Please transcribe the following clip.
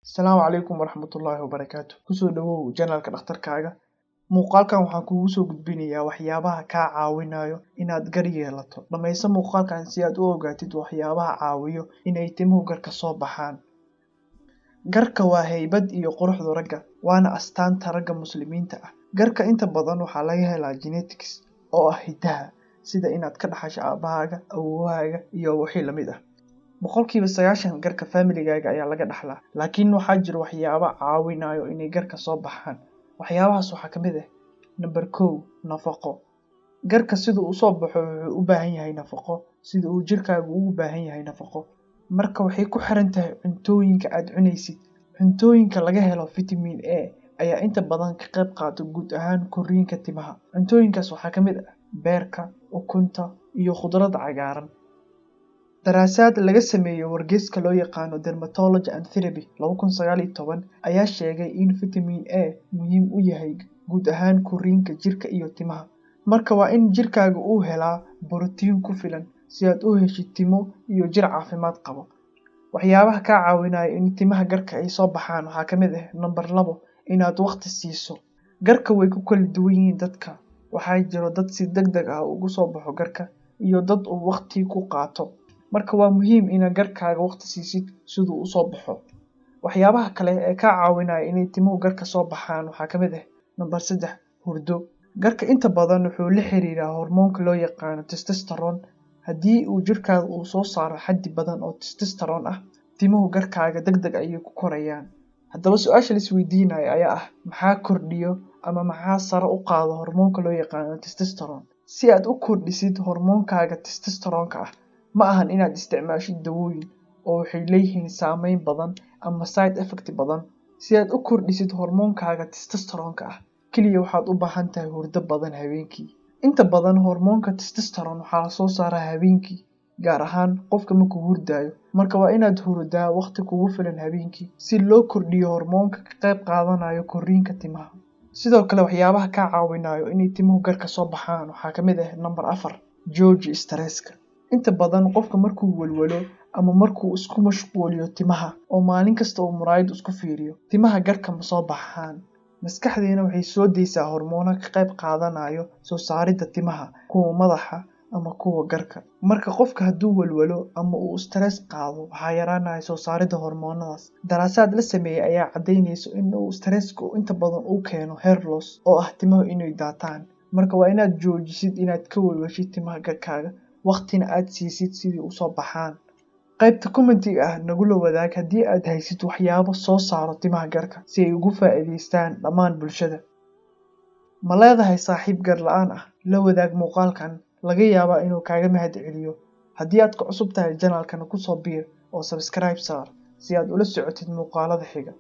Asalaamu calaykum waraxmatullaahi wabarakaatu. Kusoo dhawow janaalka dhakhtarkaaga. Muuqaalkan waxaan kugu soo gudbinayaa waxyaabaha kaa caawinayo inaad gar yeelato. Dhamayso muuqaalkan si aad u ogaatid waxyaabaha caawiyo inay timuhu garka soo baxaan. Garka waa haybad iyo quruxda ragga, waana astaanta ragga muslimiinta ah. Garka inta badan waxaa laga helaa genetics oo ah hidaha, sida inaad ka dhaxasho aabahaaga, awowahaaga iyo wixii la mid ah. boqolkiiba 90 garka familigaaga ayaa laga dhaxlaa, laakiin waxaa jira waxyaabo caawinayo inay garka soo baxaan. Waxyaabahaas waxaa ka mid ah number 1 nafaqo. Garka siduu u soo baxo wuxuu u baahan yahay nafaqo, sida uu jirkaagu ugu baahan yahay nafaqo. Marka waxay ku xiran tahay cuntooyinka aad cunaysid. Cuntooyinka laga helo vitamin A ayaa inta badan ka qayb qaata guud ahaan korriinka timaha. Cuntooyinkaas waxaa ka mid ah beerka, ukunta iyo khudradda cagaaran. Daraasaad laga sameeyay wargeyska loo yaqaano Dermatology and Therapy 2019 ayaa sheegay in vitamin A muhiim u yahay guud ahaan korriinka jirka iyo timaha. Marka waa in jirkaaga uu helaa borotiin ku filan si aad u heshid timo iyo jir caafimaad qaba. Waxyaabaha kaa caawinaya in timaha garka ay soo baxaan waxaa ka mid ah number 2 inaad waqti siiso. Garka way ku kala duwan yihiin dadka. Waxaa jira dad si degdeg ah ugu soo baxo garka iyo dad uu waqti ku qaato. Marka waa muhiim inaad garkaaga waqti siisid siduu u soo baxo. Waxyaabaha kale ee kaa caawinaya inay timuhu garka soo baxaan waxaa ka mid ah number 3 hurdo. Garka inta badan wuxuu la xiriiraa hormoonka loo yaqaan testosterone. Haddii uu jirkaaga uu soo saaro xaddi badan oo testosterone ah, timuhu garkaaga degdeg ayay ku korayaan. Haddaba su'aasha la isweydiinayo ayaa ah maxaa kordhiyo ama maxaa sare u qaado hormoonka loo yaqaan testosterone? Si aad u kordhisid hormoonkaaga testosterone-ka ah, ma ahan inaad isticmaashid dawooyin oo waxay leeyihiin saameyn badan ama side effect badan. Si aad u kordhisid hormoonkaaga testosterone-ka ah, kaliya waxaad u baahan tahay hurdo badan habeenkii. Inta badan hormoonka testosterone waxaa la soo saaraa habeenkii, gaar ahaan qofka markuu hurdayo. Marka waa inaad hurdaa waqti kugu filan habeenkii si loo kordhiyo hormoonka ka qayb qaadanayo korriinka timaha. Sidoo kale waxyaabaha kaa caawinayo inay timuhu garka soo baxaan waxaa ka mid ah number 4 jooji stresska. Inta badan qofka markuu walwalo ama markuu isku mashquuliyo timaha oo maalin kasta uu muraayad isku fiiriyo, timaha garka ma soo baxaan. Maskaxdeena waxay soo deysaa hormoono ka qayb qaadanayo soo saaridda timaha, kuwa madaxa ama kuwa garka. Marka qofka hadduu walwalo ama uu stress qaado, waxaa yaraanaya soo saaridda hormoonadaas. Daraasaad la sameeyay ayaa caddeynaysa in stressku inta badan uu keeno hair loss oo ah timaha inay daataan. Marka waa inaad joojisid inaad ka walwashid timaha garkaaga, waqtina aad siisid sidii u soo baxaan. Qaybta commentiga ah nagula wadaag haddii aad haysid waxyaabo soo saaro timaha garka si ay ugu faa'iidaystaan dhammaan bulshada. Ma leedahay saaxiib gar la'aan ah? La wadaag muuqaalkan, laga yaabaa inuu kaaga mahadceliyo. Haddii aad ku cusub tahay janaalkana ku soo biir oo subscribe saar si aad ula socotid muuqaalada xiga.